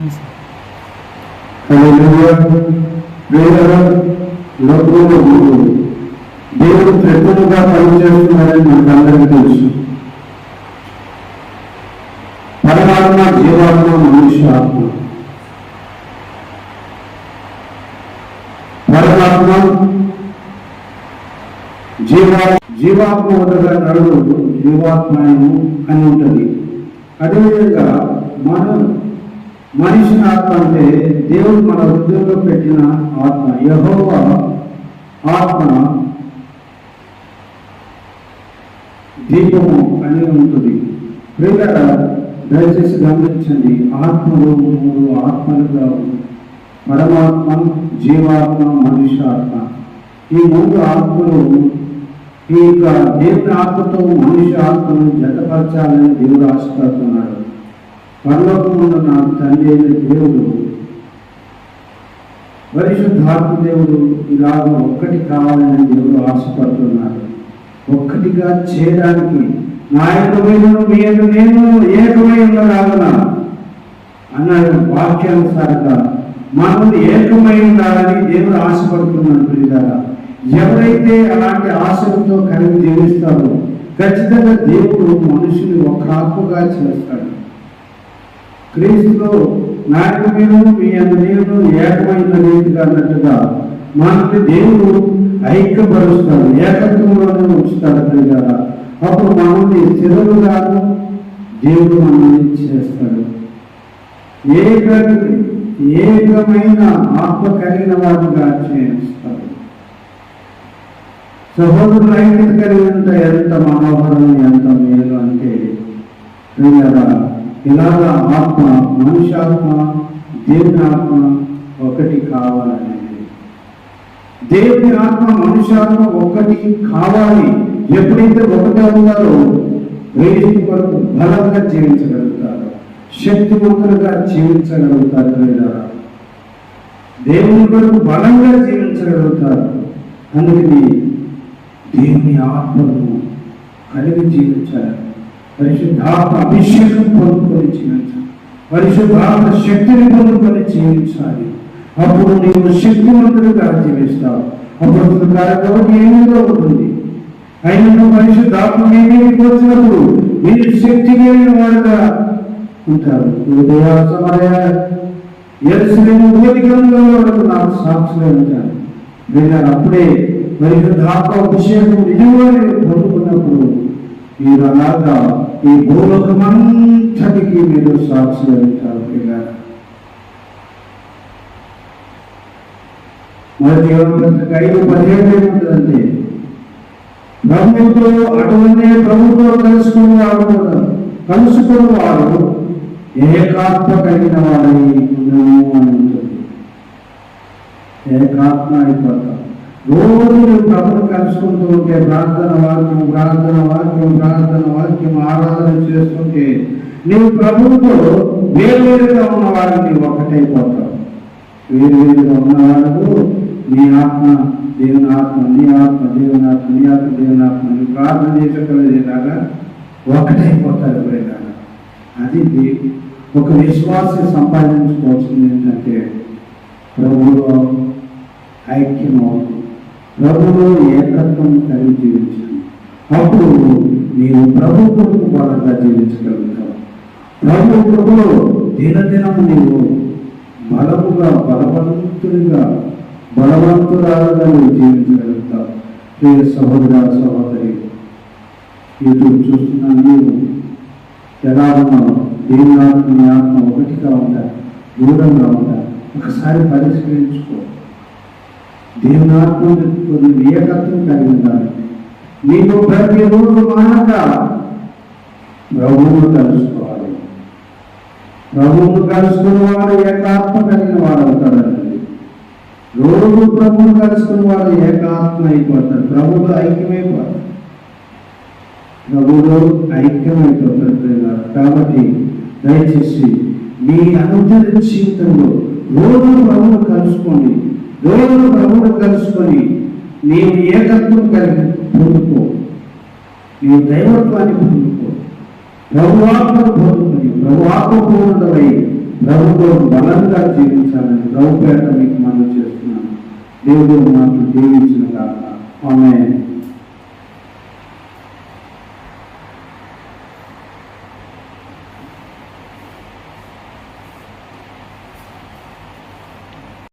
లోకంలో దేవుడు ప్రతులుగా పనిచేస్తున్నారని మనకు అందరికీ తెలుసు. పరమాత్మ, జీవాత్మ, మనుష్య ఆత్మ. పరమాత్మ జీవాత్మ ఉండగా నడువు జీవాత్మయము అని ఉంటుంది. అదేవిధంగా మనిషి ఆత్మ అంటే దేవుడు మన హృదయంలో పెట్టిన ఆత్మ, యెహోవా ఆత్మ దీపము అని ఉంటుంది. ప్రియులారా, దయచేసి గమనించండి, ఆత్మలు 3 ఆత్మలుగా ఉంది. పరమాత్మ, జీవాత్మ, మనుష్యాత్మ. ఈ 3 ఆత్మలు ఈ దేవుని ఆత్మతో మనుష్య ఆత్మను జతపరచాలని దేవుడు ఆశపడుతున్నాడు. పరలోకమున్న నా తండ్రి అయిన దేవుడు, పరిశుద్ధాత్మ దేవుడు ఇలాగ ఒక్కటి కావాలని దేవుడు ఆశపడుతున్నాడు. ఒక్కటిగా చేయడానికి నా ఏకమైనను మీరు నేను ఏకమై ఉండరాగన అన్న వాక్యానుసారంగా మనం ఏకమై ఉండాలని దేవుడు ఆశపడుతున్నాడు. ప్రియులారా, ఎవరైతే అలాంటి ఆశలతో కలిగి జీవిస్తారో ఖచ్చితంగా దేవుడు మనుషుని ఒక ఆత్మగా చేస్తాడు. క్రీస్తులో నాకు మీరు మీ నేను ఏకమైన రీతిగా అన్నట్టుగా మనకి దేవుడు ఐక్యపరుస్తాడు, ఏకత్వంలోనే ఉంచుతాడు. ప్రియులారా, అప్పుడు మనల్ని స్థిరముగాను దేవుడు మనల్ని చేస్తాడు. ఏకమైన ఆత్మ కలిగిన వాడుగా చేస్తాడు. సహోదరులు ఐక్యత కలిగి ఉంటే ఎంత మనోహరం, ఎంత మేలు అంటే ప్రియులారా, ఇలాగ ఆత్మ, మనుష్యాత్మ, దేవుని ఆత్మ ఒకటి కావాలని, దేవుని ఆత్మ మనుష్యాత్మ ఒకటి కావాలి. ఎప్పుడైతే ఒకటే ఉన్నారో క్రీస్తు కొరకు బలంగా జీవించగలుగుతారు, శక్తివంతులుగా జీవించగలుగుతారు. ప్రియులారా, దేవుని కొరకు బలంగా జీవించగలుగుతారు. అందుకని దేవుని ఆత్మను కలిగి జీవించాలి. పరిశుద్ధాత్మ అభిషేకం పొందుకొని జీవించాలి. పరిశుద్ధాత్మ శక్తిని పొందుకొని జీవించాలి. అప్పుడు నీవు శక్తివంతులుగా జీవిస్తావు. అప్పుడు కార్యక్రమం ఏమిలో ఉంటుంది. అయినను పరిశుద్ధాత్మ మీకు వచ్చినప్పుడు మీరు శక్తి కలిగిన వారుగా ఉంటారు. వరకు నాకు సాక్షులే ఉంటారు. మీరు అప్పుడే పరిశుద్ధాత్మ అభిషేకం నిజంగా పొందుకున్నప్పుడు మీరు అలాగా ఈ భూలోకమంతటికి మీరు సాక్షులు ఉంటారు. పిల్లలు, మొదటి పత్రిక 5:17 ఏముంటుందంటే, ప్రభుత్వం అటువంటి ప్రభుత్వం కలుసుకున్న వారు ఏకాత్మ కలిగిన వారి ఉంటుంది. ఏకాత్మ అయిపోతాం. రోజు నువ్వు ప్రభుత్వం కలుసుకుంటూ ఉంటే, ప్రార్థన వాక్యం ఆరాధన చేస్తుంటే నీవు ప్రభుత్వంతో వేరువేరుగా ఉన్న వారిని ఒకటైపోతావు. వేరువేరుగా ఉన్నవాడు నీ ఆత్మ దేవుని ఆత్మ, నీ ఆత్మ దేవుని ఆత్మ, నీ ఆత్మ దేవుని ఆత్మ, నువ్వు ప్రార్థన చేసేలాగా ఒకటైపోతారు. ప్రియులారా, అది ఒక విశ్వాసం సంపాదించుకోవాల్సింది ఏంటంటే ప్రభువులో ఐక్యం అవుతుంది, ప్రభువులో ఏకత్వం కలిగి జీవించాలి. అప్పుడు నీవు ప్రభుత్వం బలంగా జీవించగలుగుతావు. ప్రభుత్వంలో దినదినము నీవు బలవంతురాలుగా నువ్వు జీవించగలుగుతావు. ప్రియ సహోదర సహోదరి, యూట్యూబ్ చూస్తున్నా, నీవు ఎలా ఉన్నావు? దేవుని ఆత్మ, నీ ఆత్మ ఒకటిగా ఉంటా, దూరంగా ఉంటా? ఒకసారి పరిశీలించుకో. దేవుని ఆత్మతో నువ్వు ఏకత్వం కలిగి ఉండాలి. నీకు ప్రతిరోజు మానగా ప్రభువును కలుసుకోవాలి. ప్రభువును కలుసుకున్న వాడు ఏకాత్మ కలిగిన వాడు అవుతాడండి. రోజు ప్రభువును కలుసుకున్న వాడు ఏకాత్మ అయిపోతాడు, ప్రభువులో ఐక్యమైపోతాడు. ప్రభువులో ఐక్యమైపోతాడు. కాబట్టి దయచేసి మీ అనుదిన జీవితంలో రోజు ప్రభువును కలుసుకొని నీవు ఏకత్వం కలిగి పొందుకో. నీవు దైవత్వాన్ని పొందుకో. ప్రభువాత్మను పొందుకొని ప్రభువాత్మ పూర్ణమై ప్రభుతో బలంగా జీవించాలని ప్రభు పేట మీకు మనం చేస్తున్నాను. దేవుడు మాకు దీవించిన కాక ఆమేన్.